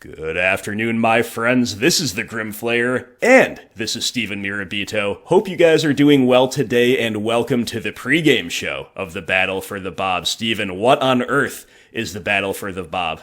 Good afternoon, my friends. This is the Grimflayer, and this is Steven Mirabito. Hope you guys are doing well today, and welcome to the pregame show of the Battle for the Bob. Steven, what on earth is the Battle for the Bob?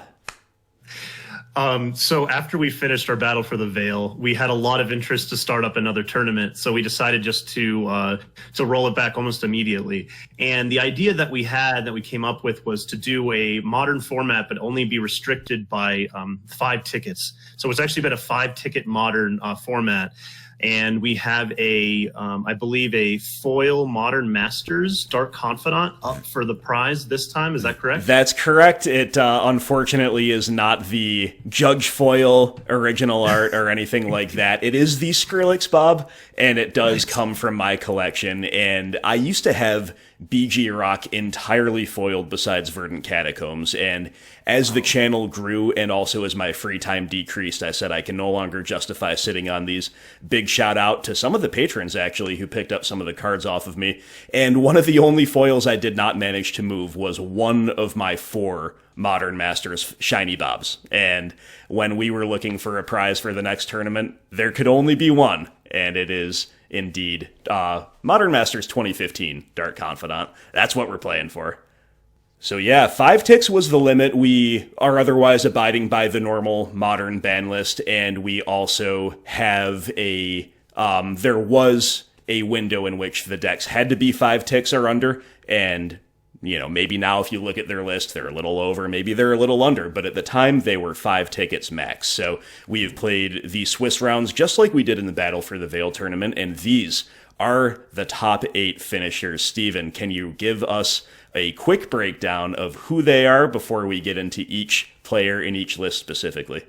So after we finished our Battle for the Veil, we had a lot of interest to start up another tournament. So we decided just to roll it back almost immediately. And the idea that we came up with was to do a modern format, but only be restricted by 5 tickets. So it's actually been a 5-ticket modern format. And we have I believe a foil Modern Masters Dark Confidant up for the prize this time. Is that correct? That's correct. It unfortunately is not the Judge Foil original art or anything like that. It is the Skrillex Bob, and it does come from my collection. And I used to have BG Rock entirely foiled besides Verdant Catacombs, and as the channel grew and also as my free time decreased, I said I can no longer justify sitting on these. Big shout out to some of the patrons actually who picked up some of the cards off of me, and one of the only foils I did not manage to move was one of my 4 Modern Masters Shiny Bobs, and when we were looking for a prize for the next tournament, there could only be one, and it is indeed Modern Masters 2015 Dark Confidant. That's what we're playing for. So yeah, 5 ticks was the limit. We are otherwise abiding by the normal modern ban list, and we also have there was a window in which the decks had to be 5 ticks or under, and maybe now if you look at their list, they're a little over, maybe they're a little under, but at the time they were 5 tickets max. So we have played the Swiss rounds just like we did in the Battle for the Veil tournament, and these are the top 8 finishers. Steven, can you give us a quick breakdown of who they are before we get into each player in each list specifically?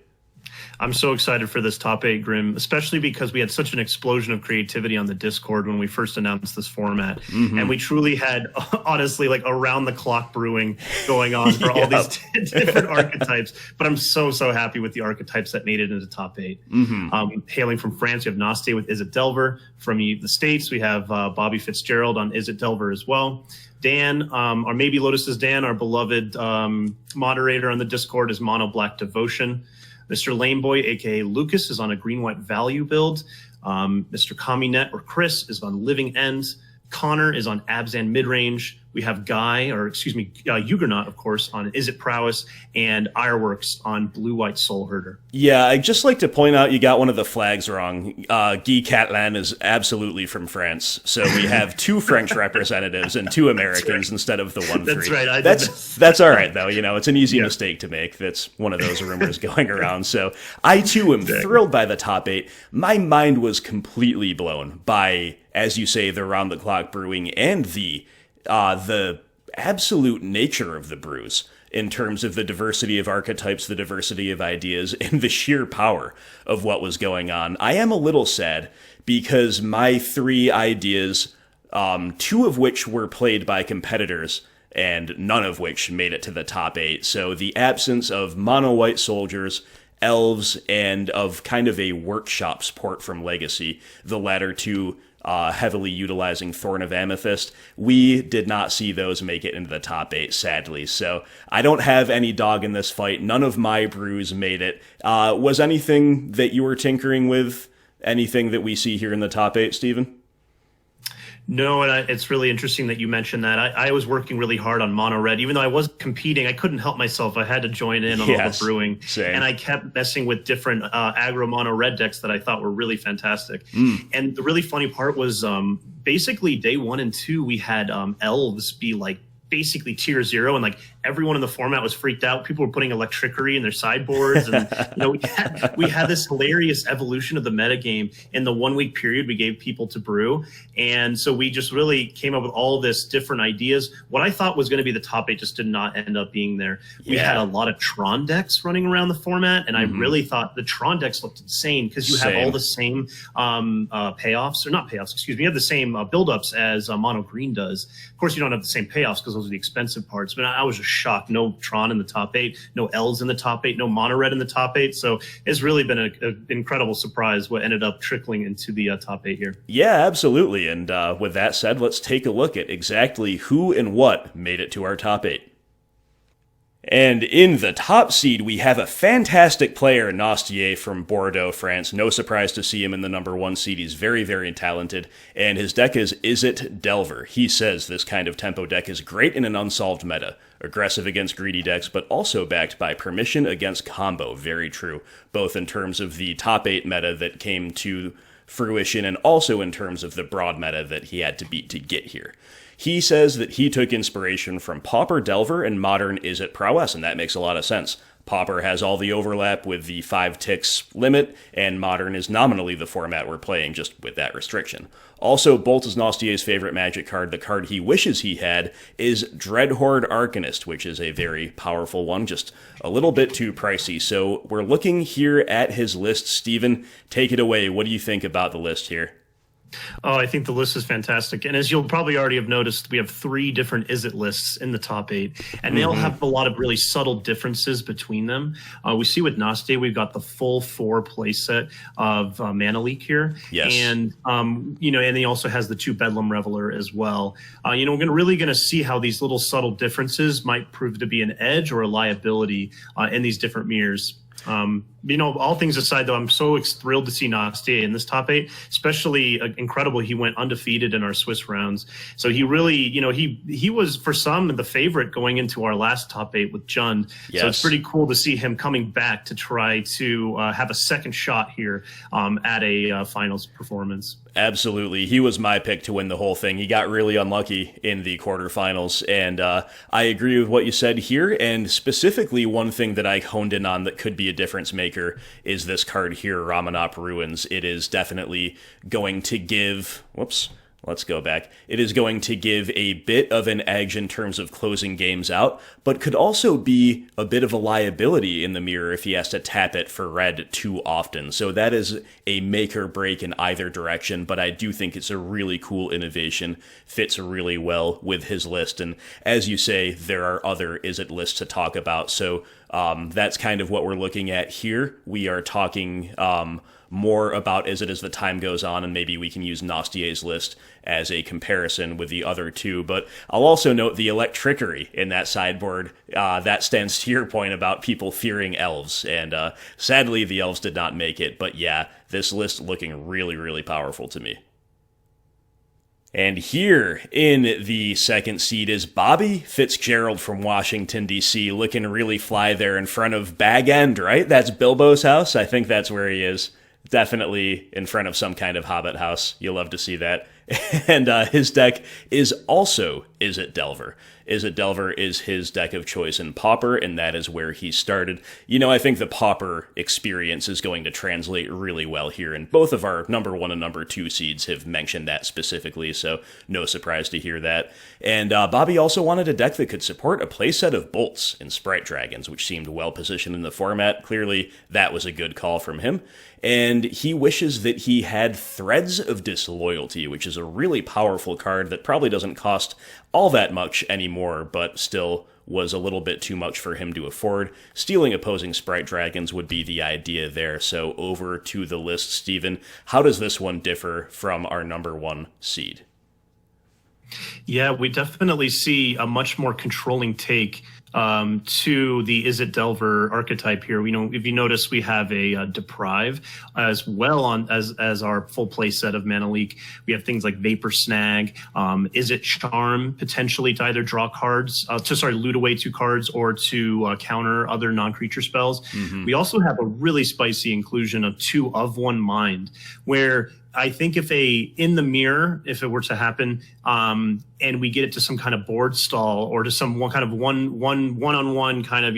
I'm so excited for this top 8, Grim, especially because we had such an explosion of creativity on the Discord when we first announced this format. Mm-hmm. And we truly had, honestly, like around-the-clock brewing going on for all these different archetypes. But I'm so happy with the archetypes that made it into top 8. Mm-hmm. Hailing from France, we have Nastier with Izzet Delver. From the States, we have Bobby Fitzgerald on Izzet Delver as well. Dan, our MaybeLotuses Dan, our beloved moderator on the Discord, is Mono Black Devotion. Mr. Lameboy, a.k.a. Lukas, is on a green-white value build. Mr. KamiNet, or Chris, is on Living End. Connor is on Abzan Midrange. We have Yugornot, of course, on Izzet Prowess, and IreWorks on blue-white Soulherder. Yeah, I'd just like to point out you got one of the flags wrong. Guy Catalan is absolutely from France, so we have 2 French representatives and 2 Americans instead of the 1-3. That's right. That's all right, though. It's an easy mistake to make. That's one of those rumors going around. So I, too, am thrilled by the top 8. My mind was completely blown by, as you say, the round-the-clock brewing and the absolute nature of the brews in terms of the diversity of archetypes, the diversity of ideas, and the sheer power of what was going on. I am a little sad because my 3 ideas, 2 of which were played by competitors, and none of which made it to the top 8. So the absence of mono-white soldiers, elves, and of kind of a workshop port from Legacy, the latter 2 heavily utilizing Thorn of Amethyst. We did not see those make it into the top 8, sadly. So I don't have any dog in this fight. None of my brews made it. Was anything that you were tinkering with, anything that we see here in the top 8, Steven? No, and it's really interesting that you mentioned that. I was working really hard on mono red. Even though I was competing, I couldn't help myself. I had to join in on all the brewing. Same. And I kept messing with different aggro mono red decks that I thought were really fantastic. And the really funny part was basically day 1 and 2, we had elves be like basically tier 0, and like everyone in the format was freaked out. People were putting electricity in their sideboards, and we had this hilarious evolution of the metagame in the 1-week period we gave people to brew. And so we just really came up with all this different ideas. What I thought was going to be the top 8 just did not end up being there. We had a lot of Tron decks running around the format, and I really thought the Tron decks looked insane because you have all the same payoffs, or not payoffs, excuse me, you have the same buildups as Mono Green does. Of course, you don't have the same payoffs because those are the expensive parts, but I was just shocked. No Tron in the top 8, no L's in the top 8, no mono red in the top 8. So it's really been an incredible surprise what ended up trickling into the top 8 here. Yeah, absolutely. And with that said, let's take a look at exactly who and what made it to our top 8. And in the top seed, we have a fantastic player, Nastier from Bordeaux, France. No surprise to see him in the number 1 seed. He's very, very talented. And his deck is Izzet Delver. He says this kind of tempo deck is great in an unsolved meta. Aggressive against greedy decks, but also backed by permission against combo. Very true. Both in terms of the top 8 meta that came to fruition and also in terms of the broad meta that he had to beat to get here. He says that he took inspiration from Pauper Delver and modern Izzet Prowess, and that makes a lot of sense. Pauper has all the overlap with the 5 ticks limit, and Modern is nominally the format we're playing, just with that restriction. Also, Bolt is Nastier's favorite Magic card. The card he wishes he had is Dreadhorde Arcanist, which is a very powerful one, just a little bit too pricey. So we're looking here at his list. Steven, take it away. What do you think about the list here? Oh, I think the list is fantastic. And as you'll probably already have noticed, we have 3 different Izzet lists in the top 8, and they all have a lot of really subtle differences between them. We see with Nastier, we've got the full 4 playset of Mana Leak here. Yes. And, and he also has the 2 Bedlam Reveler as well. We're really going to see how these little subtle differences might prove to be an edge or a liability in these different mirrors. All things aside, though, I'm so thrilled to see Nastier in this top 8, especially incredible. He went undefeated in our Swiss rounds. So he really, he was, for some, the favorite going into our last top 8 with Jund. Yes. So it's pretty cool to see him coming back to try to have a second shot here at a finals performance. Absolutely. He was my pick to win the whole thing. He got really unlucky in the quarterfinals, and I agree with what you said here, and specifically one thing that I honed in on that could be a difference maker is this card here, Ramunap Ruins. It is definitely going to give... Whoops. Let's go back. It is going to give a bit of an edge in terms of closing games out, but could also be a bit of a liability in the mirror if he has to tap it for red too often. So that is a make or break in either direction, but I do think it's a really cool innovation. Fits really well with his list, and as you say, there are other Izzet lists to talk about, so that's kind of what we're looking at here. We are talking more about Izzet as the time goes on, and maybe we can use Nastier's list as a comparison with the other 2. But I'll also note the Electrickery in that sideboard. That stands to your point about people fearing elves, and sadly the elves did not make it. But yeah, this list looking really, really powerful to me. And here in the second seed is Bobby Fitzgerald from Washington, D.C., looking really fly there in front of Bag End, right? That's Bilbo's house. I think that's where he is. Definitely in front of some kind of Hobbit house. You'll love to see that. And his deck is also Izzet Delver. Izzet Delver is his deck of choice in Pauper, and that is where he started. I think the Pauper experience is going to translate really well here, and both of our number 1 and number 2 seeds have mentioned that specifically, so no surprise to hear that. And Bobby also wanted a deck that could support a playset of Bolts and Sprite Dragons, which seemed well positioned in the format. Clearly, that was a good call from him. And he wishes that he had Threads of Disloyalty, which is a really powerful card that probably doesn't cost all that much anymore, but still was a little bit too much for him to afford. Stealing opposing Sprite Dragons would be the idea there. So over to the list, Steven. How does this one differ from our number 1 seed? Yeah, we definitely see a much more controlling take to the Izzet Delver archetype here. If you notice, we have a Deprive as well as our full play set of Mana Leak. We have things like Vapor Snag, Izzet Charm, potentially to either draw cards, loot away 2 cards, or to counter other non-creature spells. Mm-hmm. We also have a really spicy inclusion of 2 of 1 Mind, where I think if in the mirror, if it were to happen, and we get it to some kind of board stall or to some kind of one-on-one kind of,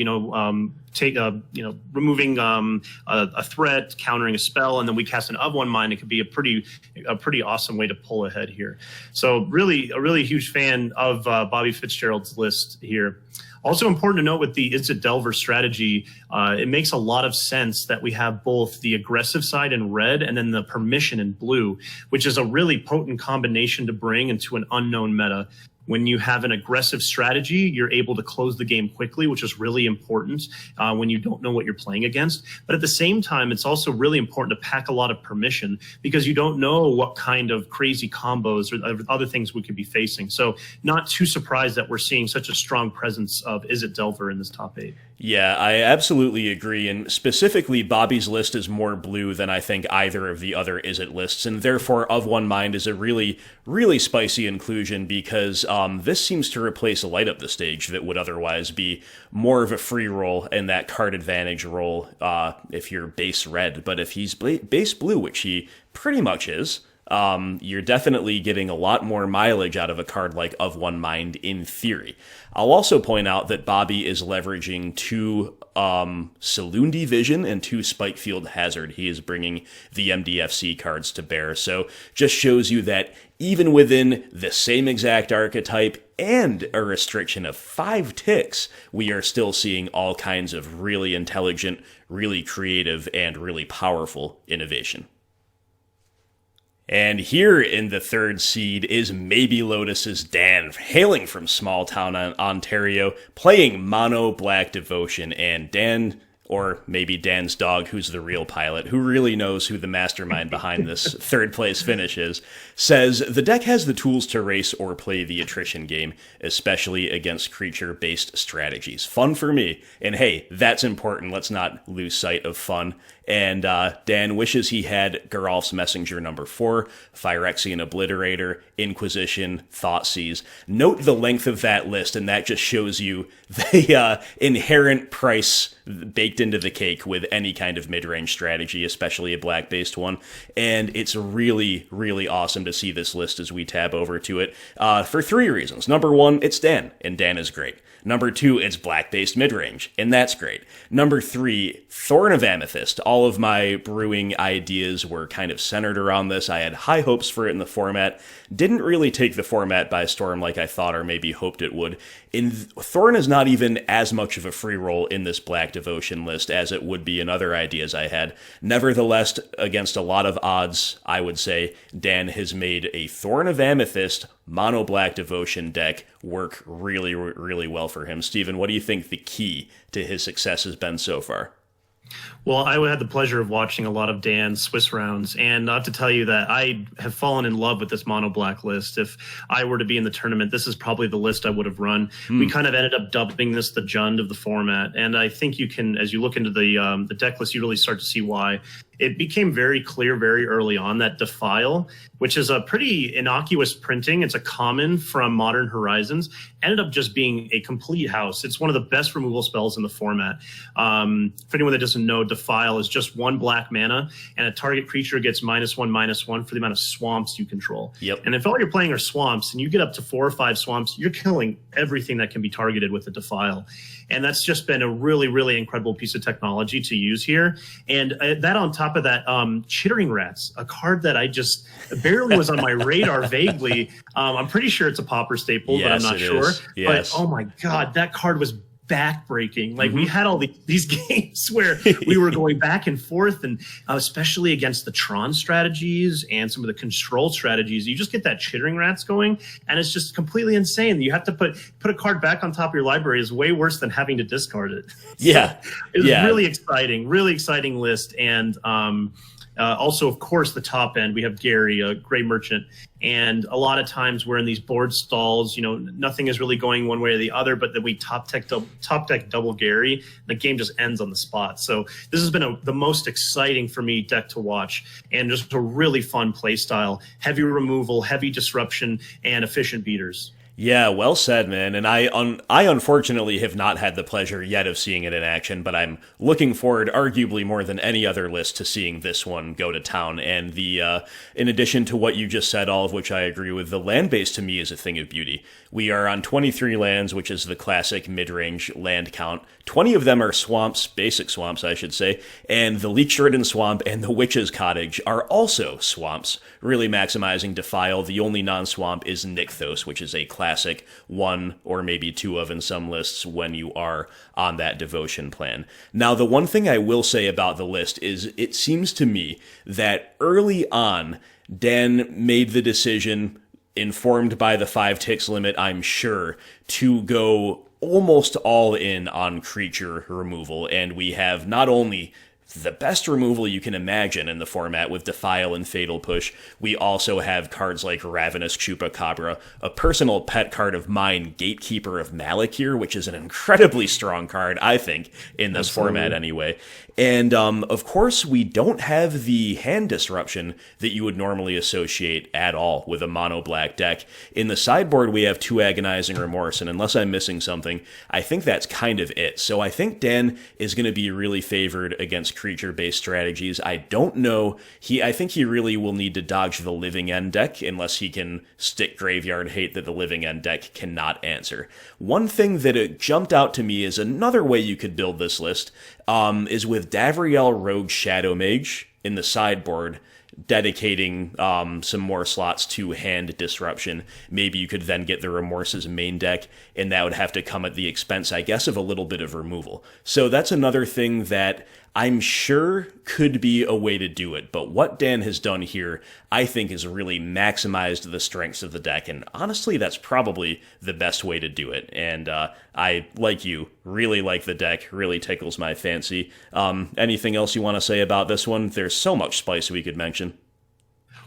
removing a threat, countering a spell, and then we cast an of 1 Mind, it could be a pretty awesome way to pull ahead here. So really, a really huge fan of Bobby Fitzgerald's list here. Also important to note with the Izzet Delver strategy, it makes a lot of sense that we have both the aggressive side in red and then the permission in blue, which is a really potent combination to bring into an unknown meta. When you have an aggressive strategy, you're able to close the game quickly, which is really important when you don't know what you're playing against. But at the same time, it's also really important to pack a lot of permission because you don't know what kind of crazy combos or other things we could be facing. So not too surprised that we're seeing such a strong presence of Izzet Delver in this top 8. Yeah, I absolutely agree, and specifically, Bobby's list is more blue than I think either of the other Izzet lists, and therefore Of One Mind is a really, really spicy inclusion because this seems to replace a light up the stage that would otherwise be more of a free roll and that card advantage roll if you're base red, but if he's base blue, which he pretty much is, you're definitely getting a lot more mileage out of a card like Of One Mind in theory. I'll also point out that Bobby is leveraging 2 Salundi Vision and 2 Spikefield Hazard. He is bringing the MDFC cards to bear, so just shows you that even within the same exact archetype and a restriction of 5 ticks, we are still seeing all kinds of really intelligent, really creative, and really powerful innovation. And here in the 3rd seed is MaybeLotuses Dan, hailing from small town Ontario, playing Mono Black Devotion, and Dan, or maybe Dan's dog, who's the real pilot, who really knows who the mastermind behind this 3rd place finish is, says the deck has the tools to race or play the attrition game, especially against creature-based strategies. Fun for me, and hey, that's important. Let's not lose sight of fun. And Dan wishes he had Geralf's Messenger number 4, Phyrexian Obliterator, Inquisition, Thoughtseize. Note the length of that list, and that just shows you the inherent price baked into the cake with any kind of mid-range strategy, especially a black-based one. And it's really, really awesome to see this list as we tab over to it for 3 reasons. Number 1, it's Dan, and Dan is great. Number 2, it's black-based mid-range, and that's great. Number 3, Thorn of Amethyst. All of my brewing ideas were kind of centered around this. I had high hopes for it in the format. Didn't really take the format by storm like I thought or maybe hoped it would. Thorn is not even as much of a free roll in this Black Devotion list as it would be in other ideas I had. Nevertheless, against a lot of odds, I would say Dan has made a Thorn of Amethyst mono Black Devotion deck work really, really well for him. Steven, what do you think the key to his success has been so far? Well, I had the pleasure of watching a lot of Dan's Swiss rounds, and I have to tell you that I have fallen in love with this mono black list. If I were to be in the tournament, this is probably the list I would have run. We kind of ended up dubbing this the Jund of the format, and I think you can, as you look into the deck list, you really start to see why. It became very clear very early on that Defile, which is a pretty innocuous printing, it's a common from Modern Horizons, ended up just being a complete house. It's one of the best removal spells in the format. For anyone that doesn't know, Defile is just 1 black mana, and a target creature gets -1/-1 for the amount of swamps you control. Yep. And if all you're playing are swamps, and you get up to 4 or 5 swamps, you're killing everything that can be targeted with the Defile. And that's just been a really, really incredible piece of technology to use here. And that on top of that, Chittering Rats, a card that I just barely was on my radar vaguely. I'm pretty sure it's a Pauper staple, but I'm not sure. Yes. But oh my God, that card was backbreaking. Like we had all these games where we were going back and forth, and especially against the Tron strategies and some of the control strategies, you just get that Chittering Rats going, and it's just completely insane. You have to put a card back on top of your library is way worse than having to discard it. Yeah. It was really exciting list. And also, of course, the top end, we have Gary, a Grey Merchant. And a lot of times we're in these board stalls, you know, nothing is really going one way or the other, but then we top deck double Gary, the game just ends on the spot. So this has been the most exciting for me deck to watch, and just a really fun play style, heavy removal, heavy disruption, and efficient beaters. Yeah, well said, man. And I unfortunately have not had the pleasure yet of seeing it in action, but I'm looking forward, arguably more than any other list, to seeing this one go to town. And in addition to what you just said, all of which I agree with, the land base to me is a thing of beauty. We are on 23 lands, which is the classic mid-range land count. 20 of them are swamps, basic swamps, I should say, and the Leech-Ridden Swamp and the Witch's Cottage are also swamps, really maximizing Defile. The only non-swamp is Nykthos, which is a classic 1 or maybe 2 of in some lists when you are on that devotion plan. Now, the one thing I will say about the list is it seems to me that early on, Dan made the decision, informed by the 5 ticks limit, I'm sure, to go almost all in on creature removal, and we have not only the best removal you can imagine in the format with Defile and Fatal Push. We also have cards like Ravenous Chupacabra, a personal pet card of mine, Gatekeeper of Malakir, which is an incredibly strong card, I think, in this format anyway. And, of course, we don't have the hand disruption that you would normally associate at all with a mono-black deck. In the sideboard, we have 2 Agonizing Remorse, and unless I'm missing something, I think that's kind of it. So I think Dan is going to be really favored against creature-based strategies. I don't know. I think he really will need to dodge the Living End deck unless he can stick Graveyard Hate that the Living End deck cannot answer. One thing that jumped out to me is another way you could build this list is with Davriel Rogue Shadow Mage in the sideboard, dedicating some more slots to hand disruption. Maybe you could then get the Remorse's main deck, and that would have to come at the expense, I guess, of a little bit of removal. So that's another thing that I'm sure could be a way to do it, but what Dan has done here, I think, has really maximized the strengths of the deck, and honestly, that's probably the best way to do it. And I, like you, really like the deck, really tickles my fancy. Anything else you want to say about this one? There's so much spice we could mention.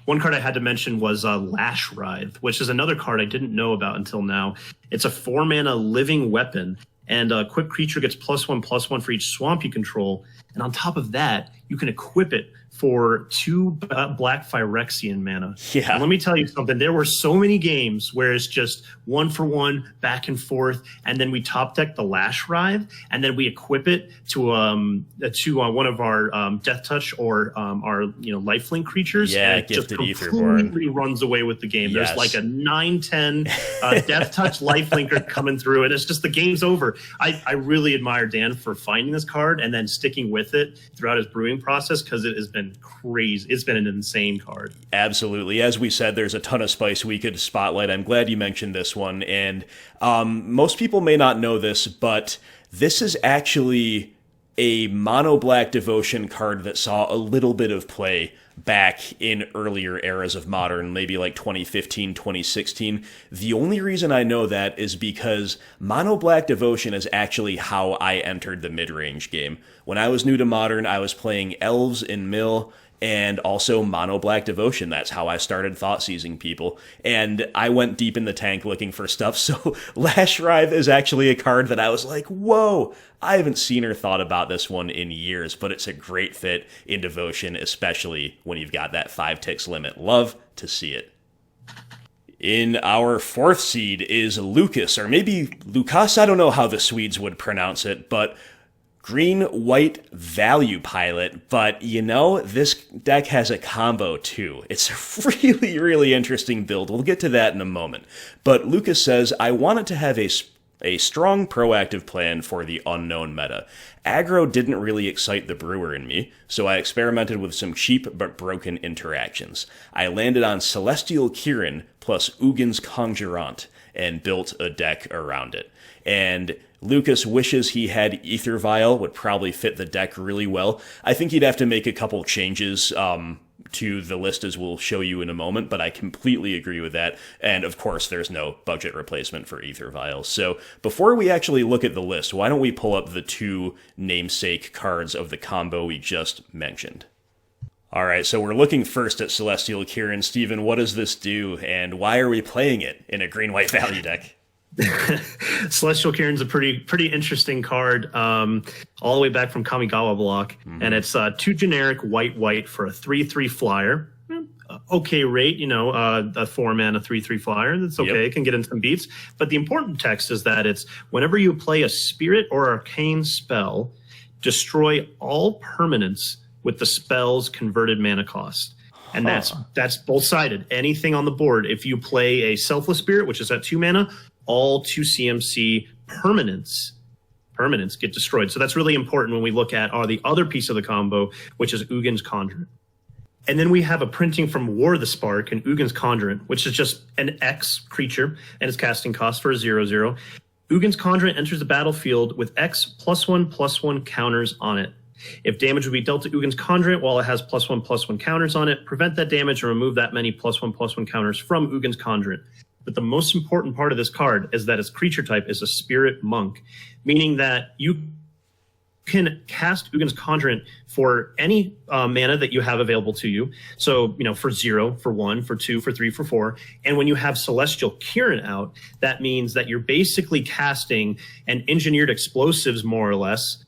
One card I had to mention was Lash Writhe, which is another card I didn't know about until now. It's a 4-mana living weapon, and a quick creature gets +1/+1 for each swamp you control. And on top of that, you can equip it for 2 black Phyrexian mana. Yeah. And let me tell you something. There were so many games where it's just 1-for-1, back and forth, and then we top deck the Lash Writhe, and then we equip it to one of our Death Touch or our lifelink creatures. Yeah, and it just Gifted completely runs away with the game. Yes. There's like a 9-10 Death Touch lifelinker coming through, and it's just the game's over. I really admire Dan for finding this card and then sticking with it throughout his brewing process, because it has been crazy. It's been an insane card. Absolutely. As we said, there's a ton of spice we could spotlight. I'm glad you mentioned this one. And most people may not know this, but this is actually a mono-black devotion card that saw a little bit of play back in earlier eras of Modern, maybe like 2015, 2016. The only reason I know that is because Mono Black Devotion is actually how I entered the mid-range game. When I was new to Modern, I was playing Elves in Mill, and also Mono Black Devotion. That's how I started thought seizing people. And I went deep in the tank looking for stuff, so Lash Writhe is actually a card that I was like, whoa, I haven't seen or thought about this one in years, but it's a great fit in Devotion, especially when you've got that 5 ticks limit. Love to see it. In our 4th seed is Lukas, or maybe Lukas, I don't know how the Swedes would pronounce it, but green-white value pilot, but this deck has a combo too. It's a really, really interesting build. We'll get to that in a moment. But Lukas says, I wanted to have a strong proactive plan for the unknown meta. Aggro didn't really excite the brewer in me, so I experimented with some cheap but broken interactions. I landed on Celestial Kirin plus Ugin's Conjurant and built a deck around it. And Lukas wishes he had Ether Vial, would probably fit the deck really well. I think he'd have to make a couple changes to the list, as we'll show you in a moment, but I completely agree with that. And of course, there's no budget replacement for Ether Vials. So before we actually look at the list, why don't we pull up the 2 namesake cards of the combo we just mentioned? All right, so we're looking first at Celestial Kirin. Steven, what does this do, and why are we playing it in a green-white value deck? Celestial Kirin's a pretty interesting card, all the way back from Kamigawa block, and it's 2 generic white for a 3/3 flyer. Okay rate, a 4-mana 3/3 flyer. That's okay. Yep. It can get in some beats. But the important text is that it's whenever you play a spirit or arcane spell, destroy all permanents with the spell's converted mana cost. And that's both-sided. Anything on the board. If you play a Selfless Spirit, which is at 2 mana, all 2 CMC permanents get destroyed. So that's really important when we look at the other piece of the combo, which is Ugin's Conjurant. And then we have a printing from War of the Spark and Ugin's Conjurant, which is just an X creature, and its casting cost for a 0/0. Ugin's Conjurant enters the battlefield with X +1/+1 counters on it. If damage would be dealt to Ugin's Conjurant while it has +1/+1 counters on it, prevent that damage and remove that many +1/+1 counters from Ugin's Conjurant. But the most important part of this card is that its creature type is a Spirit Monk, meaning that you can cast Ugin's Conjurant for any mana that you have available to you. So, for 0, for 1, for 2, for 3, for 4. And when you have Celestial Kirin out, that means that you're basically casting an Engineered Explosives, more or less,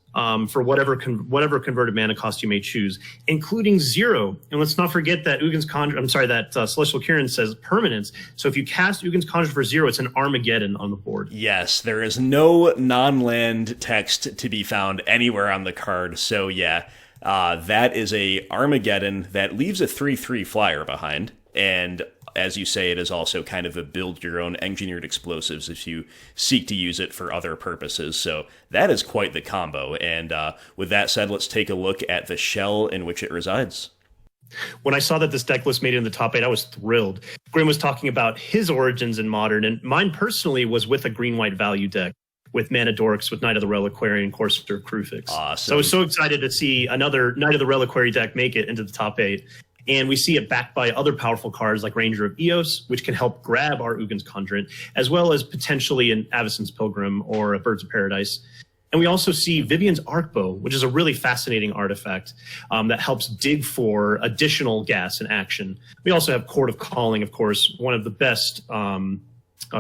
for whatever converted mana cost you may choose, including 0. And let's not forget that Celestial Kirin says permanence. So if you cast Ugin's Conjure for 0, it's an Armageddon on the board. Yes, there is no non-land text to be found anywhere on the card. So yeah, that is a Armageddon that leaves a 3/3 flyer behind. And as you say, it is also kind of a build your own Engineered Explosives if you seek to use it for other purposes. So that is quite the combo. And with that said, let's take a look at the shell in which it resides. When I saw that this deck list made it in the top 8, I was thrilled. Grim was talking about his origins in Modern, and mine personally was with a green-white value deck with Mana Dorks, with Knight of the Reliquary, and Courser Crucifix. Awesome. So I was so excited to see another Knight of the Reliquary deck make it into the top 8. And we see it backed by other powerful cards like Ranger of Eos, which can help grab our Ugin's Conjurant, as well as potentially an Avacyn's Pilgrim or a Birds of Paradise. And we also see Vivian's Arcbow, which is a really fascinating artifact that helps dig for additional gas and action. We also have Court of Calling, of course, one of the best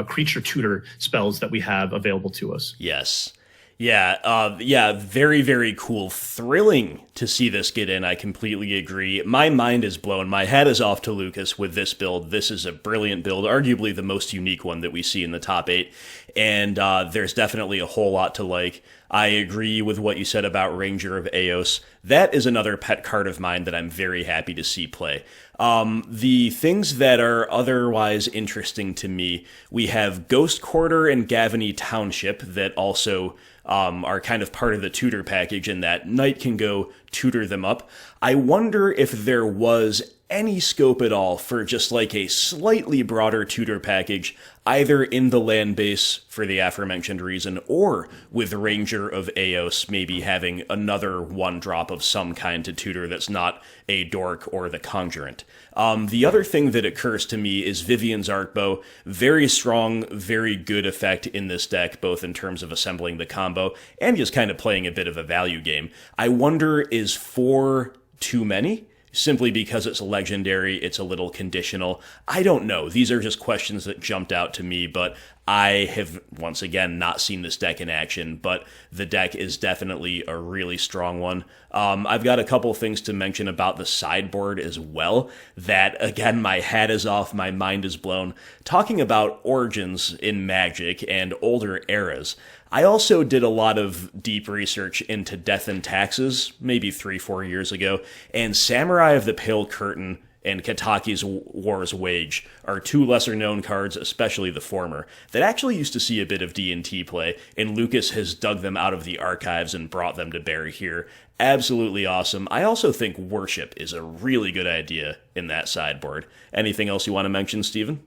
creature tutor spells that we have available to us. Yes. Yeah, very, very cool. Thrilling to see this get in. I completely agree. My mind is blown. My hat is off to Lukas with this build. This is a brilliant build, arguably the most unique one that we see in the top 8. And there's definitely a whole lot to like. I agree with what you said about Ranger of Eos. That is another pet card of mine that I'm very happy to see play. The things that are otherwise interesting to me, we have Ghost Quarter and Gavany Township that also are kind of part of the tutor package, and that Knight can go tutor them up. I wonder if there was any scope at all for just like a slightly broader tutor package, either in the land base for the aforementioned reason, or with Ranger of Eos maybe having another 1-drop of some kind to tutor that's not a Dork or the Conjurant. The other thing that occurs to me is Vivian's Arcbow. Very strong, very good effect in this deck, both in terms of assembling the combo and just kind of playing a bit of a value game. I wonder, is 4 too many? Simply because it's legendary, it's a little conditional. I don't know. These are just questions that jumped out to me, but I have, once again, not seen this deck in action, but the deck is definitely a really strong one. I've got a couple things to mention about the sideboard as well, that, again, my hat is off, my mind is blown. Talking about origins in Magic and older eras, I also did a lot of deep research into Death and Taxes, maybe 3-4 years ago, and Samurai of the Pale Curtain and Kataki's War's Wage are 2 lesser-known cards, especially the former, that actually used to see a bit of D&T play, and Lukas has dug them out of the archives and brought them to bear here. Absolutely awesome. I also think Worship is a really good idea in that sideboard. Anything else you want to mention, Steven?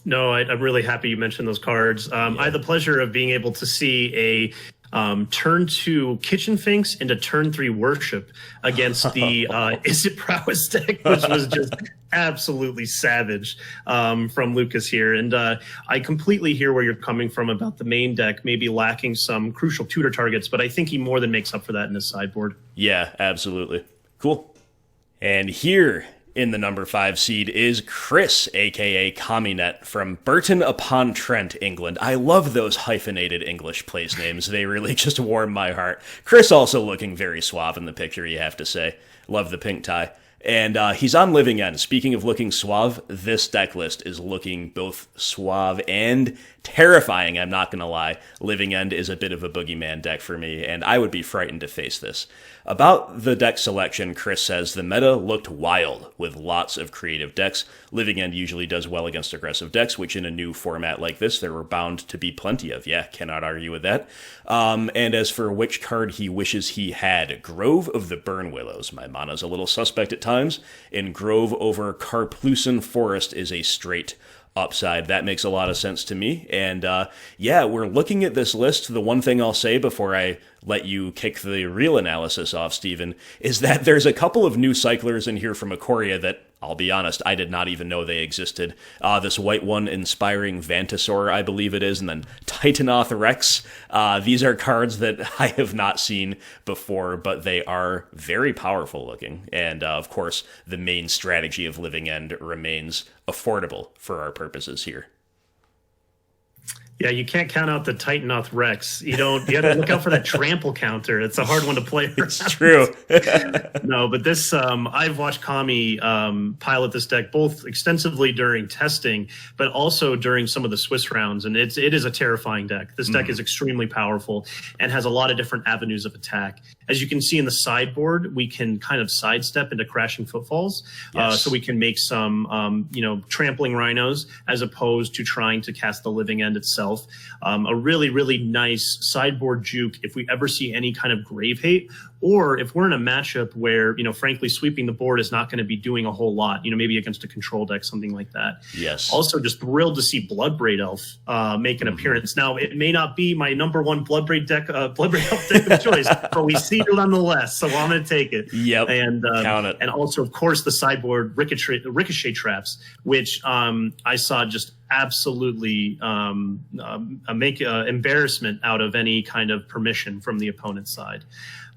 No, I'm really happy you mentioned those cards. I had the pleasure of being able to see a turn 2 Kitchen Finks into turn 3 Worship against the Izzet Prowess deck, which was just absolutely savage from Lukas here. And I completely hear where you're coming from about the main deck maybe lacking some crucial tutor targets, but I think he more than makes up for that in his sideboard. Yeah, absolutely. Cool. And here in the number 5 seed is Chris, a.k.a. KamiNet, from Burton-upon-Trent, England. I love those hyphenated English place names. They really just warm my heart. Chris also looking very suave in the picture, you have to say. Love the pink tie. And he's on Living End. Speaking of looking suave, this deck list is looking both suave and terrifying, I'm not going to lie. Living End is a bit of a boogeyman deck for me, and I would be frightened to face this. About the deck selection, Chris says, the meta looked wild, with lots of creative decks. Living End usually does well against aggressive decks, which in a new format like this, there were bound to be plenty of. Yeah, cannot argue with that. And as for which card he wishes he had, Grove of the Burn Willows. My mana's a little suspect at times, and Grove over Carplucin Forest is a straight upside. That makes a lot of sense to me. And yeah, we're looking at this list. The one thing I'll say before I let you kick the real analysis off, Steven, is that there's a couple of new cyclers in here from Ikoria that, I'll be honest, I did not even know they existed. This white one, Inspiring Vantasaur, I believe it is, and then Titanoth Rex. These are cards that I have not seen before, but they are very powerful looking. And of course, the main strategy of Living End remains affordable for our purposes here. Yeah, you can't count out the Titanoth Rex. You have to look out for that trample counter. It's a hard one to play around. It's true. No, but this, I've watched Kami pilot this deck both extensively during testing, but also during some of the Swiss rounds. And it is a terrifying deck. This deck is extremely powerful and has a lot of different avenues of attack. As you can see in the sideboard, we can kind of sidestep into Crashing Footfalls. Yes. So we can make some, trampling rhinos as opposed to trying to cast the Living End itself. A really, really nice sideboard juke if we ever see any kind of grave hate, or if we're in a matchup where, frankly, sweeping the board is not going to be doing a whole lot, maybe against a control deck, something like that. Yes. Also, just thrilled to see Bloodbraid Elf make an appearance. Now, it may not be my number one Bloodbraid Elf deck of choice, but we see it nonetheless, so I'm going to take it. Yep. And count it. And also, of course, the sideboard ricochet traps, which I saw just absolutely make embarrassment out of any kind of permission from the opponent's side.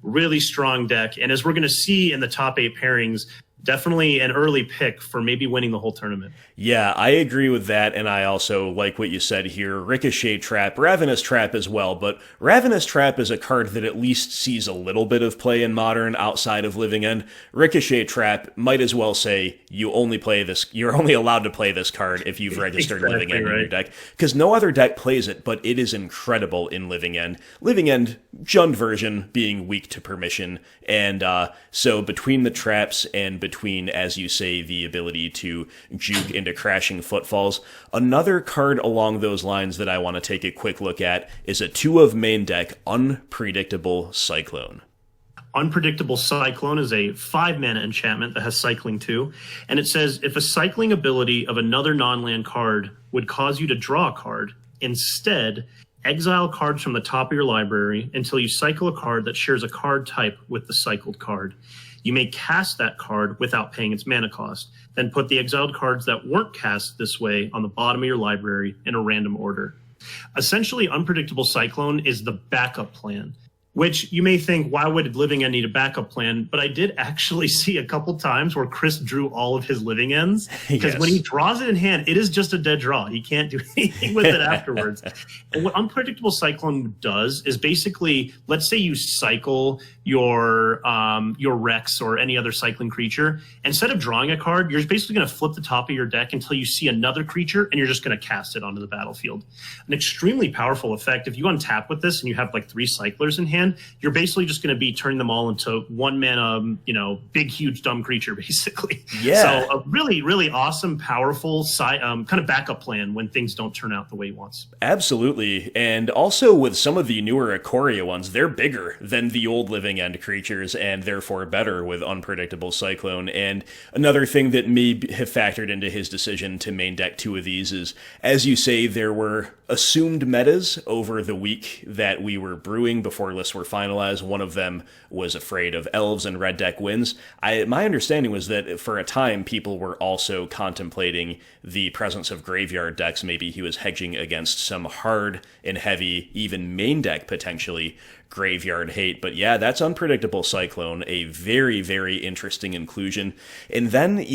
Really strong deck, and as we're going to see in the top 8 pairings, definitely an early pick for maybe winning the whole tournament. Yeah, I agree with that, and I also like what you said here. Ricochet Trap, Ravenous Trap as well, but Ravenous Trap is a card that at least sees a little bit of play in Modern outside of Living End. Ricochet Trap might as well say you're only allowed to play this card if you've registered Living End in your deck, because no other deck plays it, but it is incredible in Living End. Living End, Jund version, being weak to permission, and so between the traps and between, as you say, the ability to juke into Crashing Footfalls, another card along those lines that I want to take a quick look at is a 2 of main deck, Unpredictable Cyclone. Unpredictable Cyclone is a 5-mana enchantment that has cycling 2, and it says if a cycling ability of another non-land card would cause you to draw a card, instead exile cards from the top of your library until you cycle a card that shares a card type with the cycled card. You may cast that card without paying its mana cost. Then put the exiled cards that weren't cast this way on the bottom of your library in a random order. Essentially, Unpredictable Cyclone is the backup plan, which you may think, why would Living End need a backup plan? But I did actually see a couple times where Chris drew all of his Living Ends, because when he draws it in hand, it is just a dead draw. He can't do anything with it afterwards. And what Unpredictable Cyclone does is basically, let's say you cycle your Rex or any other cycling creature. Instead of drawing a card, you're basically going to flip the top of your deck until you see another creature, and you're just going to cast it onto the battlefield. An extremely powerful effect. If you untap with this and you have like 3 cyclers in hand, you're basically just going to be turning them all into 1 mana, big, huge, dumb creature, basically. Yeah. So a really, really awesome, powerful kind of backup plan when things don't turn out the way he wants. Absolutely. And also with some of the newer Ikoria ones, they're bigger than the old Living End creatures and therefore better with Unpredictable Cyclone. And another thing that may have factored into his decision to main deck 2 of these is, as you say, there were assumed metas over the week that we were brewing before lists were finalized. One of them was afraid of elves and red deck wins. My understanding was that for a time people were also contemplating the presence of graveyard decks. Maybe he was hedging against some hard and heavy, even main deck potentially, graveyard hate. But yeah, that's Unpredictable Cyclone, a very, very interesting inclusion. And then,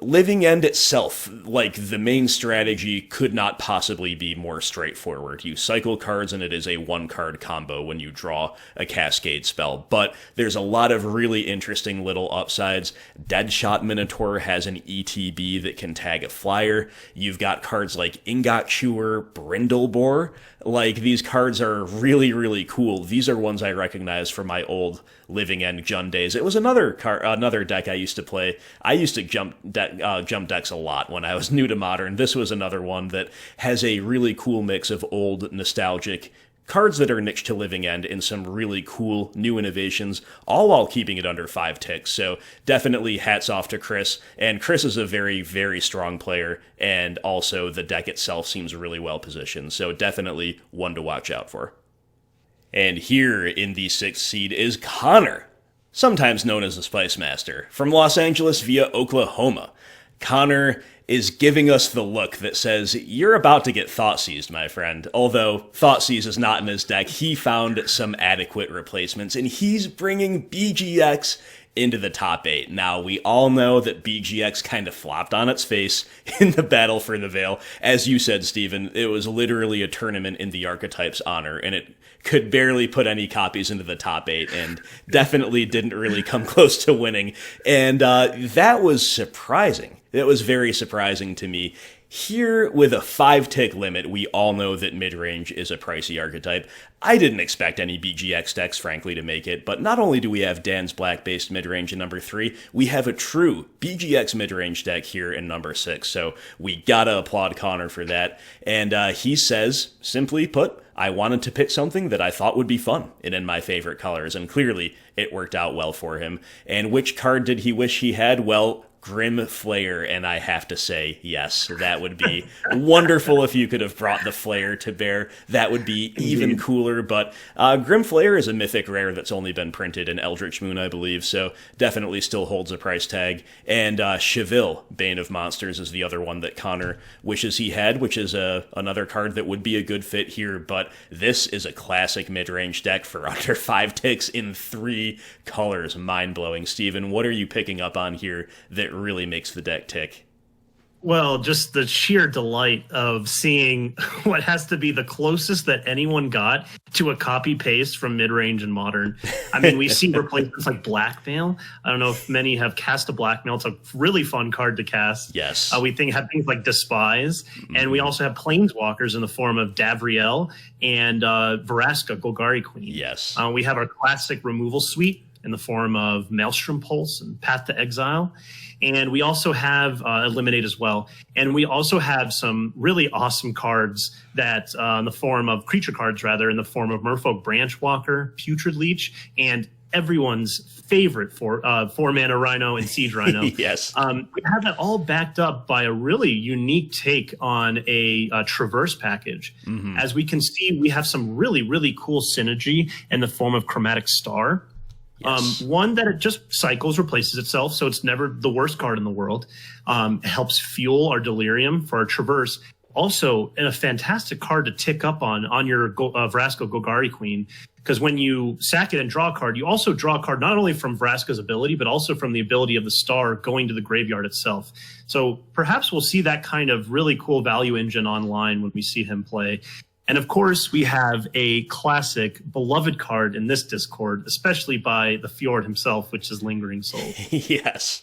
Living End itself, like the main strategy, could not possibly be more straightforward. You cycle cards and it is a 1-card combo when you draw a Cascade spell. But there's a lot of really interesting little upsides. Deadshot Minotaur has an ETB that can tag a flyer. You've got cards like Ingot Chewer, Brindlebore. Like, these cards are really, really cool. These are ones I recognize from my old Living End Jund days. It was another deck I used to play. I used to jump decks a lot when I was new to Modern. This was another one that has a really cool mix of old nostalgic cards that are niche to Living End in some really cool new innovations, all while keeping it under 5 ticks. So definitely hats off to Chris. And Chris is a very, very strong player, and also the deck itself seems really well positioned. So definitely one to watch out for. And here in the 6th seed is Connor, sometimes known as the Spice Master, from Los Angeles via Oklahoma. Connor is giving us the look that says, you're about to get Thought Seized, my friend. Although Thought Seize is not in his deck, he found some adequate replacements, and he's bringing BGX into the top 8. Now, we all know that BGX kind of flopped on its face in the Battle for the Veil. As you said, Steven, it was literally a tournament in the Archetype's honor, and it could barely put any copies into the top 8, and definitely didn't really come close to winning. And that was surprising. It was very surprising to me. Here, with a 5-tick limit, we all know that Midrange is a pricey archetype. I didn't expect any BGX decks, frankly, to make it, but not only do we have Dan's black-based Midrange in number 3, we have a true BGX Midrange deck here in number 6, so we gotta applaud Connor for that. And he says, simply put, I wanted to pick something that I thought would be fun and in my favorite colors, and clearly it worked out well for him. And which card did he wish he had? Well, Grim Flayer, and I have to say, yes, that would be wonderful if you could have brought the Flayer to bear. That would be even cooler, but Grim Flayer is a mythic rare that's only been printed in Eldritch Moon, I believe, so definitely still holds a price tag. And Cheville, Bane of Monsters, is the other one that Connor wishes he had, which is another card that would be a good fit here, but this is a classic mid-range deck for under 5 ticks in 3 colors. Mind-blowing. Steven, what are you picking up on here that really makes the deck tick? Well, just the sheer delight of seeing what has to be the closest that anyone got to a copy paste from Midrange and Modern. I mean, we see replacements like Blackmail. I don't know if many have cast a Blackmail. It's a really fun card to cast. Yes. We have things like Despise, and we also have Planeswalkers in the form of Davriel and Vraska, Golgari Queen. Yes. We have our classic removal suite in the form of Maelstrom Pulse and Path to Exile. And we also have Eliminate as well. And we also have some really awesome cards that in the form of creature cards, rather, in the form of Merfolk Branchwalker, Putrid Leech, and everyone's favorite 4-mana Rhino and Siege Rhino. Yes. We have that all backed up by a really unique take on a Traverse package. Mm-hmm. As we can see, we have some really, really cool synergy in the form of Chromatic Star. Yes. One that it just cycles, replaces itself, so it's never the worst card in the world. It helps fuel our Delirium for our Traverse. Also, a fantastic card to tick up on your Vraska Golgari Queen, because when you sack it and draw a card, you also draw a card not only from Vraska's ability, but also from the ability of the star going to the graveyard itself. So perhaps we'll see that kind of really cool value engine online when we see him play. And of course, we have a classic, beloved card in this Discord, especially by the Fjord himself, which is Lingering Soul. Yes.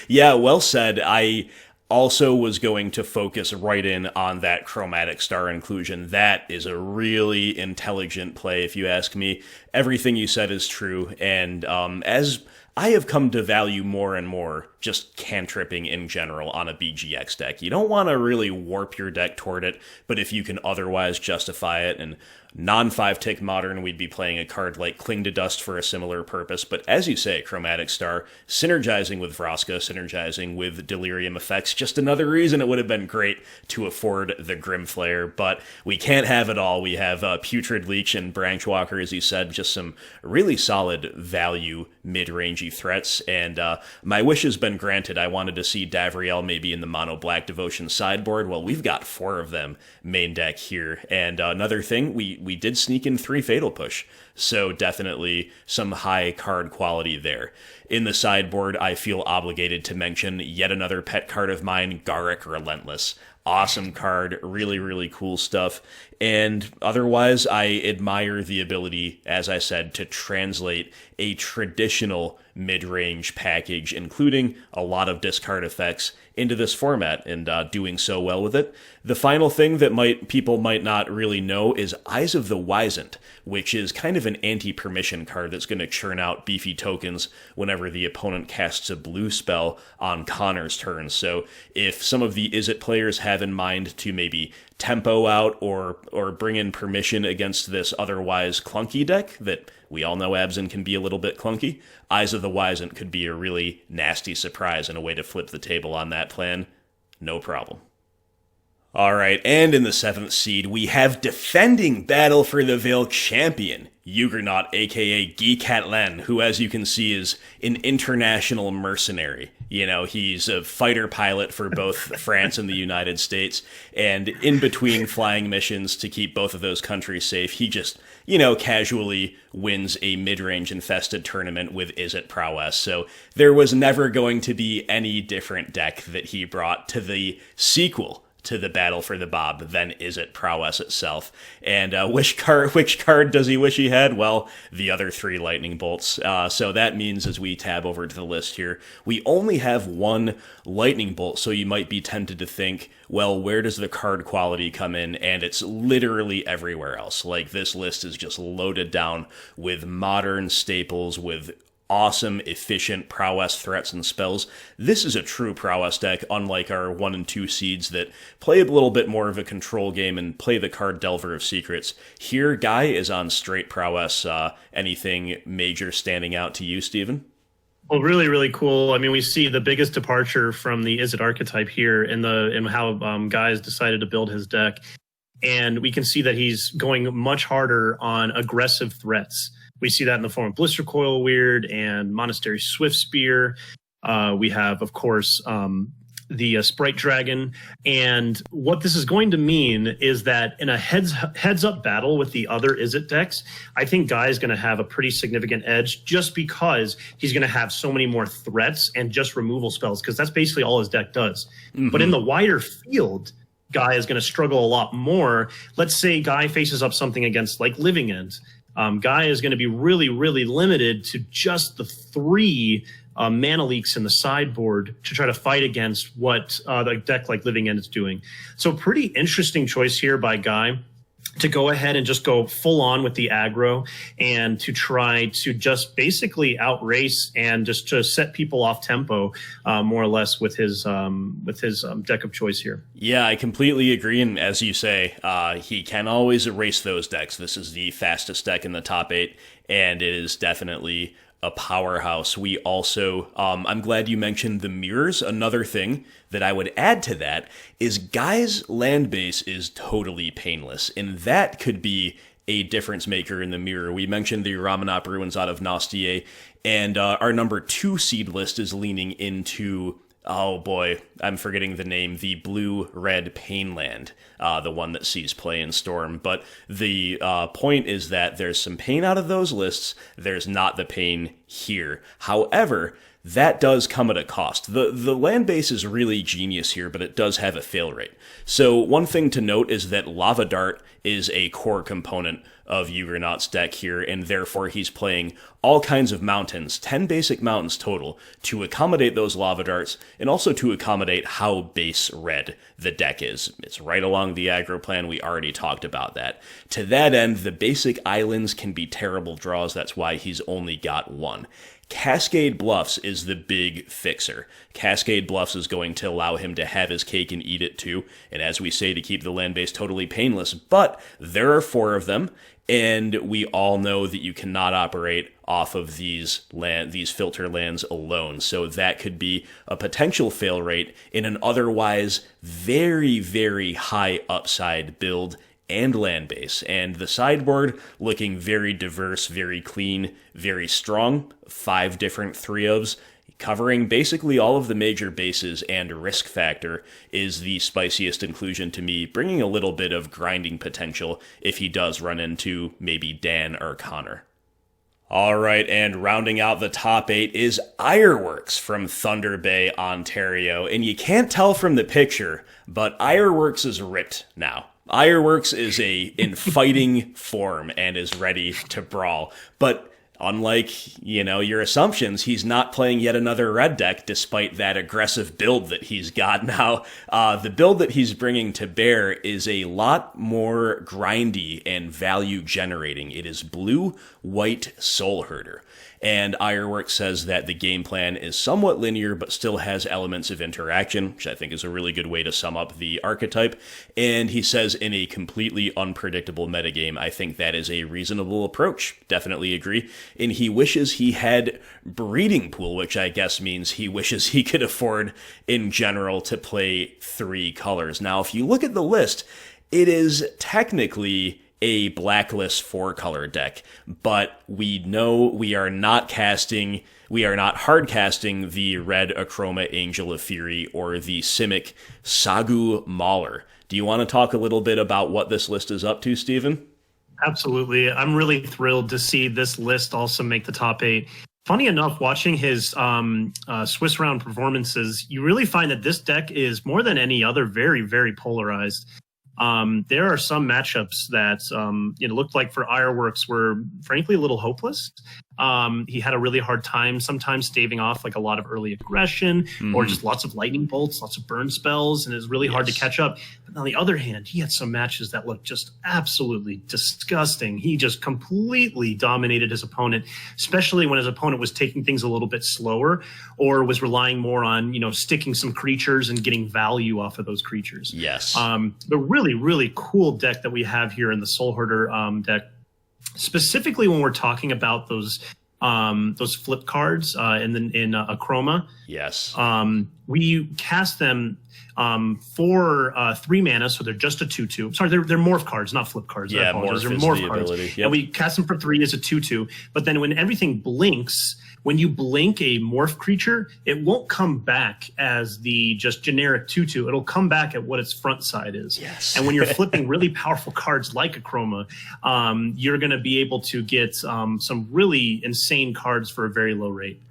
Yeah, well said. I also was going to focus right in on that Chromatic Star inclusion. That is a really intelligent play, if you ask me. Everything you said is true, and as I have come to value more and more just cantripping in general on a BGX deck. You don't want to really warp your deck toward it, but if you can otherwise justify it, and non-5-tick Modern, we'd be playing a card like Cling to Dust for a similar purpose. But as you say, Chromatic Star, synergizing with Vraska, synergizing with Delirium effects, just another reason it would have been great to afford the Grim Flayer. But we can't have it all. We have Putrid Leech and Branchwalker, as you said, just some really solid value mid-rangey threats. And my wish has been granted. I wanted to see Davriel maybe in the Mono Black Devotion sideboard. Well, we've got 4 of them main deck here. And another thing, we did sneak in 3 Fatal Push, so definitely some high card quality there. In the sideboard, I feel obligated to mention yet another pet card of mine, Garruk Relentless. Awesome card, really, really cool stuff. And otherwise, I admire the ability, as I said, to translate a traditional mid-range package, including a lot of discard effects, into this format, and doing so well with it. The final thing that people might not really know is Eyes of the Wizened, which is kind of an anti-permission card that's going to churn out beefy tokens whenever whenever the opponent casts a blue spell on Connor's turn. So if some of the Izzet players have in mind to maybe tempo out or bring in permission against this otherwise clunky deck that we all know Abzan can be a little bit clunky, Eyes of the Wisent could be a really nasty surprise and a way to flip the table on that plan. No problem. All right, and in the 7th seed, we have defending Battle for the Veil champion, Yugornot, aka Geekatlan, who, as you can see, is an international mercenary. You know, he's a fighter pilot for both France and the United States, and in between flying missions to keep both of those countries safe, he just, casually wins a mid-range infested tournament with Izzet Prowess. So there was never going to be any different deck that he brought to the sequel to the Battle for the Bob than Izzet Prowess itself. And which card does he wish he had? Well, the other 3 lightning bolts. So that means as we tab over to the list here, we only have 1 lightning bolt. So you might be tempted to think, well, where does the card quality come in? And it's literally everywhere else. Like, this list is just loaded down with modern staples, with awesome, efficient Prowess threats and spells. This is a true Prowess deck, unlike our 1 and 2 seeds that play a little bit more of a control game and play the card Delver of Secrets. Here, Guy is on straight Prowess. Anything major standing out to you, Steven? Well, really, really cool. I mean, we see the biggest departure from the Izzet archetype here in how Guy has decided to build his deck. And we can see that he's going much harder on aggressive threats. We see that in the form of Blister Coil Weird and Monastery Swift Spear. We have, of course, the Sprite Dragon. And what this is going to mean is that in a heads-up battle with the other Izzet decks, I think Guy is going to have a pretty significant edge just because he's going to have so many more threats and just removal spells, because that's basically all his deck does. Mm-hmm. But in the wider field, Guy is going to struggle a lot more. Let's say Guy faces up something against like Living End. Guy is going to be really, really limited to just the 3 mana leaks in the sideboard to try to fight against what the deck like Living End is doing. So pretty interesting choice here by Guy to go ahead and just go full on with the aggro and to try to just basically outrace and just to set people off tempo more or less with his deck of choice here. Yeah, I completely agree. And as you say, he can always erase those decks. This is the fastest deck in the top 8, and it is definitely a powerhouse. We also, I'm glad you mentioned the mirrors. Another thing that I would add to that is Guy's land base is totally painless, and that could be a difference maker in the mirror. We mentioned the Ramanop Ruins out of Nastier, and our number 2 seed list is leaning into, oh boy, I'm forgetting the name, the blue-red Painland, the one that sees play in Storm. But the point is that there's some pain out of those lists. There's not the pain here. However, that does come at a cost. The land base is really genius here, but it does have a fail rate. So one thing to note is that Lava Dart is a core component of Yugornot's deck here, and therefore he's playing all kinds of mountains, 10 basic mountains total, to accommodate those Lava Darts, and also to accommodate how base red the deck is. It's right along the aggro plan, we already talked about that. To that end, the basic islands can be terrible draws, that's why he's only got 1. Cascade Bluffs is the big fixer. Cascade Bluffs is going to allow him to have his cake and eat it too, and as we say, to keep the land base totally painless, but there are 4 of them, and we all know that you cannot operate off of these filter lands alone, so that could be a potential fail rate in an otherwise very, very high upside build and land base. And the sideboard looking very diverse, very clean, very strong. 5 different 3-ofs, covering basically all of the major bases, and risk factor is the spiciest inclusion to me, bringing a little bit of grinding potential if he does run into maybe Dan or Connor. All right, and rounding out the top 8 is IreWorks from Thunder Bay, Ontario. And you can't tell from the picture, but IreWorks is ripped now. IreWorks is in fighting form and is ready to brawl. But unlike, your assumptions, he's not playing yet another red deck despite that aggressive build that he's got now. The build that he's bringing to bear is a lot more grindy and value generating. It is blue-white Soulherder. And IreWorks says that the game plan is somewhat linear, but still has elements of interaction, which I think is a really good way to sum up the archetype. And he says in a completely unpredictable metagame, I think that is a reasonable approach. Definitely agree. And he wishes he had breeding pool, which I guess means he wishes he could afford, in general, to play 3 colors. Now, if you look at the list, it is technically a blacklist 4-color deck, but we know we are not hard casting the red Akroma Angel of Fury or the Simic Sagu Mauler. Do you want to talk a little bit about what this list is up to, Steven? Absolutely. I'm really thrilled to see this list also make the top 8. Funny enough, watching his Swiss round performances, you really find that this deck is more than any other very, very polarized. There are some matchups that looked like for IreWorks were frankly a little hopeless. He had a really hard time sometimes staving off like a lot of early aggression or just lots of lightning bolts, lots of burn spells, and it was really hard to catch up. But on the other hand, he had some matches that looked just absolutely disgusting. He just completely dominated his opponent, especially when his opponent was taking things a little bit slower or was relying more on, sticking some creatures and getting value off of those creatures. Yes. The really, really cool deck that we have here in the Soulherder deck, specifically when we're talking about those flip cards in Akroma. Yes. We cast them for 3 mana, so they're just a 2/2. Sorry, they're morph cards, not flip cards. Yeah, morph they're is morph the cards. ability. Yep. And we cast them for 3 as a 2/2. But then when everything blinks, when you blink a morph creature, it won't come back as the just generic 2/2. It'll come back at what its front side is. Yes. And when you're flipping really powerful cards like Akroma, you're going to be able to get some really insane cards for a very low rate.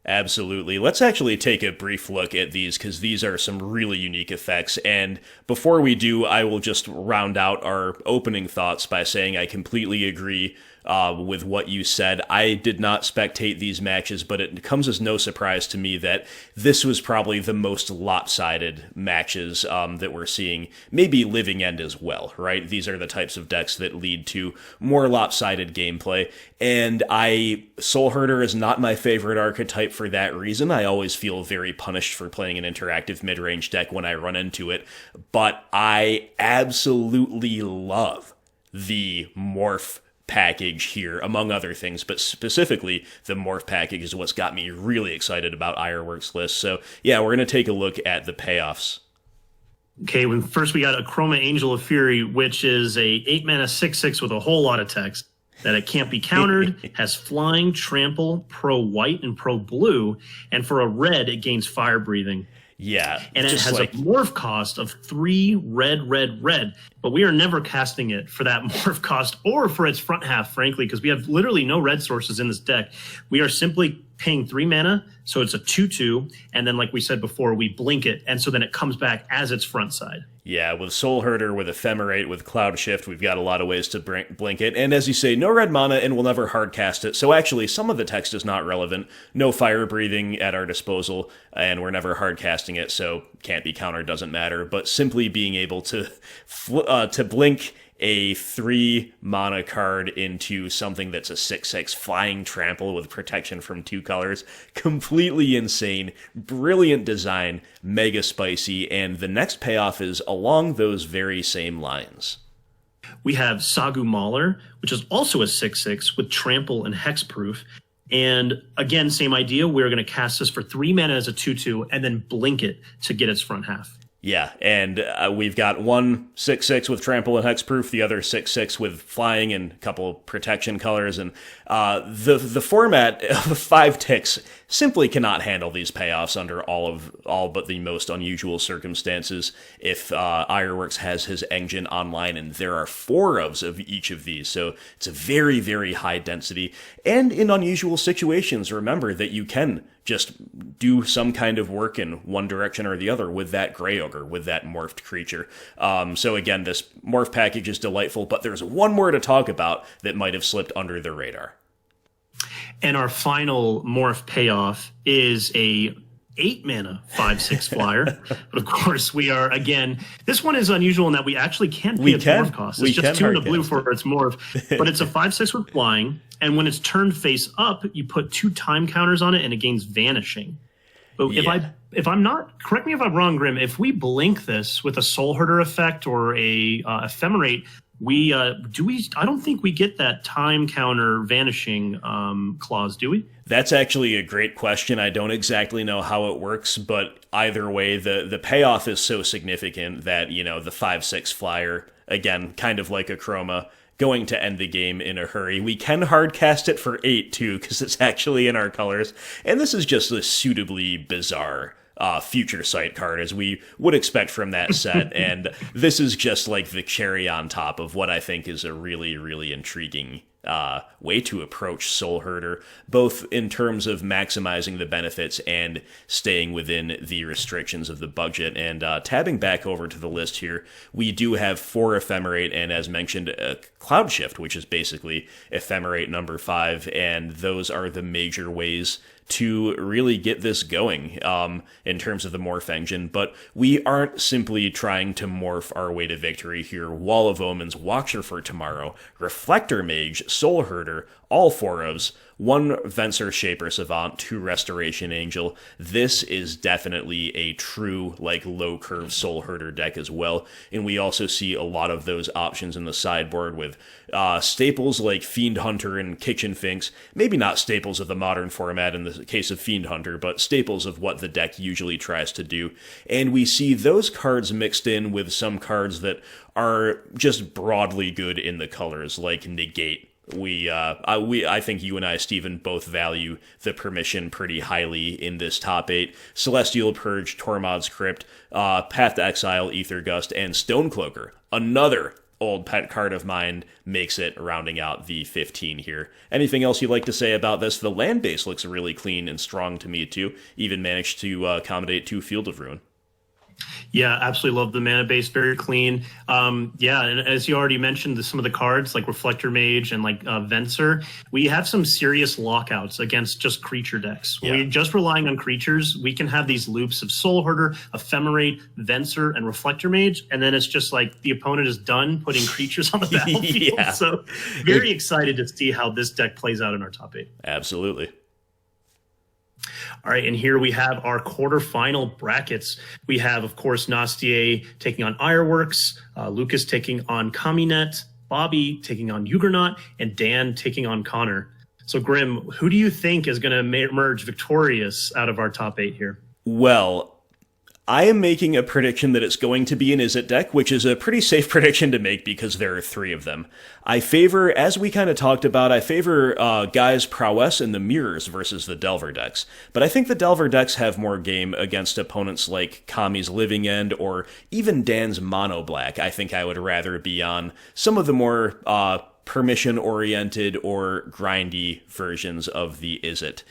Absolutely. Let's actually take a brief look at these because these are some really unique effects. And before we do, I will just round out our opening thoughts by saying I completely agree with what you said. I did not spectate these matches, but it comes as no surprise to me that this was probably the most lopsided matches that we're seeing, maybe Living End as well, right? These are the types of decks that lead to more lopsided gameplay. And Soulherder is not my favorite archetype for that reason. I always feel very punished for playing an interactive midrange deck when I run into it, but I absolutely love the morph package here, among other things, but specifically the morph package is what's got me really excited about IreWorks list. So yeah, we're going to take a look at the payoffs. Okay, first we got Akroma Angel of Fury, which is a 8 mana 6/6 with a whole lot of text that it can't be countered, has flying, trample, pro white and pro blue, and for a red it gains fire breathing. Yeah. And it has a morph cost of 3 red, red, red. But we are never casting it for that morph cost or for its front half, frankly, because we have literally no red sources in this deck. We are simply paying 3 mana, so it's a 2/2, and then like we said before, we blink it, and so then it comes back as its front side. Yeah, with Soulherder, with Ephemerate, with Cloud Shift, we've got a lot of ways to blink it. And as you say, no red mana, and we'll never hard cast it. So actually, some of the text is not relevant. No fire breathing at our disposal, and we're never hard casting it, so can't be countered, doesn't matter. But simply being able to blink a 3 mana card into something that's a 6/6 flying trample with protection from 2 colors. Completely insane, brilliant design, mega spicy, and the next payoff is along those very same lines. We have Sagu Mauler, which is also a 6/6 with trample and hexproof. And again, same idea. We're going to cast this for 3 mana as a 2/2 and then blink it to get its front half. Yeah, and we've got one 6/6 with trample and hexproof, the other 6/6 with flying and a couple protection colors, and the format of 5 ticks simply cannot handle these payoffs under all but the most unusual circumstances. If IreWorks has his engine online, and there are 4 of each of these, so it's a very, very high density. And in unusual situations, remember that you can just do some kind of work in one direction or the other with that Grey Ogre, with that morphed creature. So again, this morph package is delightful, but there's one more to talk about that might have slipped under the radar. And our final morph payoff is a 8 mana 5/6 flyer. But of course, we are, again, this one is unusual in that we actually can't pay its morph cost. It's just 2 and a blue for its morph, but it's a 5/6 with flying. And when it's turned face up, you put 2 time counters on it and it gains vanishing. But if I'm not, correct me if I'm wrong, Grim, if we blink this with a Soulherder effect or a ephemerate, I don't think we get that time counter vanishing clause, do we? That's actually a great question. I don't exactly know how it works, but either way, the payoff is so significant that, the 5/6 flyer, again, kind of like a chroma, going to end the game in a hurry. We can hardcast it for 8 too, because it's actually in our colors. And this is just a suitably bizarre future sight card, as we would expect from that set. And this is just like the cherry on top of what I think is a really, really intriguing way to approach Soulherder, both in terms of maximizing the benefits and staying within the restrictions of the budget. And tabbing back over to the list here, we do have 4 Ephemerate and, as mentioned, Cloud Shift, which is basically Ephemerate number 5, and those are the major ways to really get this going in terms of the morph engine. But we aren't simply trying to morph our way to victory here. Wall of Omens, Watcher for Tomorrow, Reflector Mage, Soulherder, all 4 ofs, 1 Venser Shaper Savant, 2 Restoration Angel. This is definitely a true, low curve Soulherder deck as well. And we also see a lot of those options in the sideboard with staples like Fiend Hunter and Kitchen Finks. Maybe not staples of the modern format in the case of Fiend Hunter, but staples of what the deck usually tries to do. And we see those cards mixed in with some cards that are just broadly good in the colors, like Negate. I think you and I, Steven, both value the permission pretty highly in this top 8. Celestial Purge, Tormod's Crypt, Path to Exile, Ether Gust, and Stonecloaker, another old pet card of mine, makes it rounding out the 15 here. Anything else you'd like to say about this? The land base looks really clean and strong to me too. Even managed to accommodate 2 Field of Ruin. Yeah, absolutely love the mana base, very clean. Yeah, and as you already mentioned, some of the cards like Reflector Mage and Venser, we have some serious lockouts against just creature decks. When we're just relying on creatures, we can have these loops of Soulherder, Ephemerate, Venser, and Reflector Mage, and then it's just like the opponent is done putting creatures on the battlefield. So very excited to see how this deck plays out in our top 8. Absolutely. All right, and here we have our quarterfinal brackets. We have, of course, Nastier taking on IreWorks, Lukas taking on KamiNet, Bobby taking on Yugornot, and Dan taking on Connor. So, Grim, who do you think is going to emerge victorious out of our top 8 here? Well, I am making a prediction that it's going to be an Izzet deck, which is a pretty safe prediction to make because there are 3 of them. I favor, as we kind of talked about, I favor Guy's Prowess and the Mirrors versus the Delver decks. But I think the Delver decks have more game against opponents like Kami's Living End or even Dan's Mono Black. I think I would rather be on some of the more permission-oriented or grindy versions of the Izzet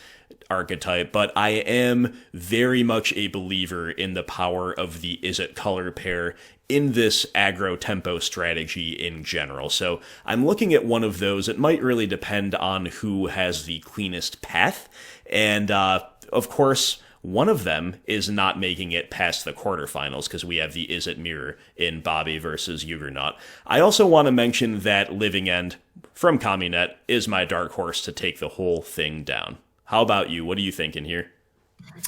archetype, but I am very much a believer in the power of the Izzet color pair in this aggro tempo strategy in general. So I'm looking at one of those. It might really depend on who has the cleanest path, and of course, one of them is not making it past the quarterfinals because we have the Izzet Mirror in Bobby versus Yugornot. I also want to mention that Living End from KamiNet is my dark horse to take the whole thing down. How about you? What are you thinking here?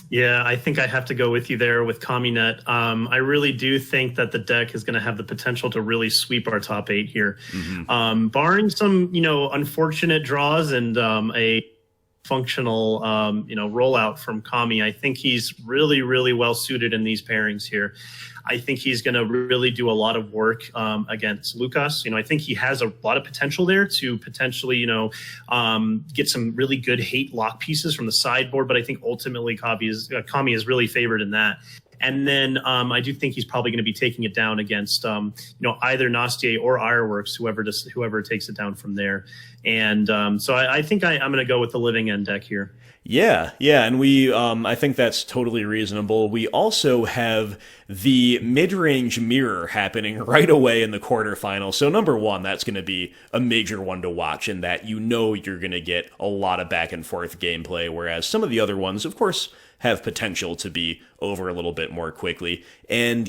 Yeah, I think I have to go with you there with KamiNet. I really do think that the deck is going to have the potential to really sweep our top 8 here. Barring some, unfortunate draws and a functional, rollout from Kami, I think he's really, really well suited in these pairings here. I think he's going to really do a lot of work against Lukas. I think he has a lot of potential there to potentially, get some really good hate lock pieces from the sideboard. But I think ultimately Kami is really favored in that. And then I do think he's probably going to be taking it down against, either Nastier or IreWorks, whoever takes it down from there. And so I think I'm going to go with the Living End deck here. Yeah, and I think that's totally reasonable. We also have the mid-range mirror happening right away in the quarterfinals. So number one, that's going to be a major one to watch in that you're going to get a lot of back and forth gameplay, whereas some of the other ones, of course, have potential to be over a little bit more quickly. And,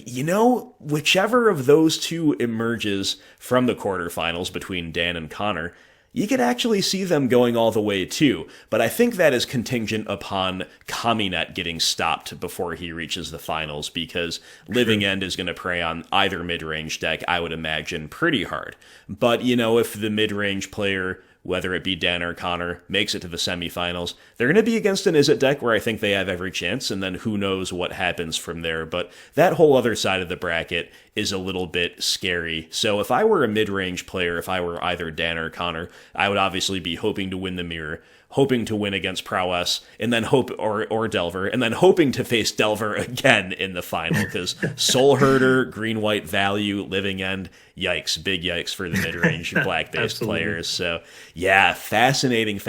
whichever of those two emerges from the quarterfinals between Dan and Connor, you could actually see them going all the way too, but I think that is contingent upon KamiNet getting stopped before he reaches the finals, because Living End is going to prey on either mid-range deck, I would imagine, pretty hard. But, if the mid-range player, whether it be Dan or Connor, makes it to the semifinals, they're going to be against an Izzet deck where I think they have every chance, and then who knows what happens from there. But that whole other side of the bracket is a little bit scary. So if I were a mid-range player, if I were either Dan or Connor, I would obviously be hoping to win the mirror, hoping to win against Prowess, and then or Delver, and then hoping to face Delver again in the final, because Soulherder, green-white value, Living End, yikes, big yikes for the mid-range black-based players. So yeah, fascinating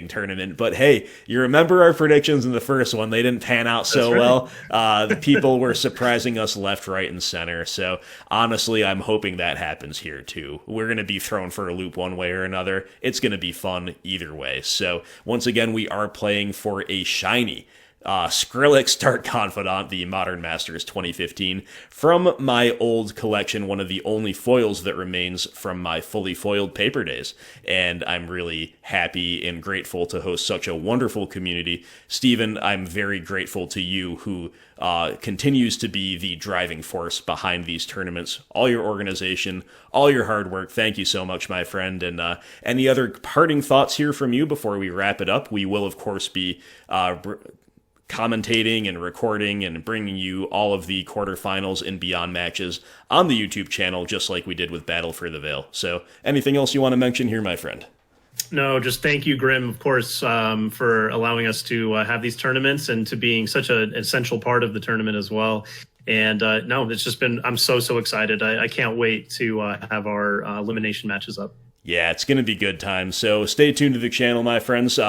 tournament. But hey, you remember our predictions in the first one, they didn't pan out so well. The people were surprising us left, right, and center. So honestly, I'm hoping that happens here too. We're going to be thrown for a loop one way or another. It's going to be fun either way. So once again, we are playing for a shiny Skrillex Dark Confidant, the Modern Masters 2015, from my old collection, one of the only foils that remains from my fully foiled paper days. And I'm really happy and grateful to host such a wonderful community. Steven, I'm very grateful to you, who continues to be the driving force behind these tournaments. All your organization, all your hard work. Thank you so much, my friend. And any other parting thoughts here from you before we wrap it up? We will, of course, be commentating and recording and bringing you all of the quarterfinals and beyond matches on the YouTube channel, just like we did with Battle for the Veil. So anything else you want to mention here, my friend? No, just thank you, Grim, of course, for allowing us to have these tournaments and to being such an essential part of the tournament as well. And no, it's just been, I'm so excited. I can't wait to have our elimination matches up. Yeah, it's going to be good times. So stay tuned to the channel, my friends.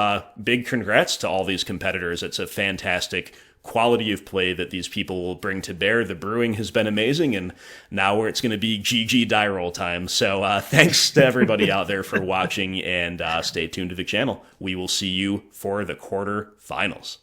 Big congrats to all these competitors. It's a fantastic quality of play that these people will bring to bear. The brewing has been amazing, and now it's going to be GG die roll time. So thanks to everybody out there for watching, and stay tuned to the channel. We will see you for the quarterfinals.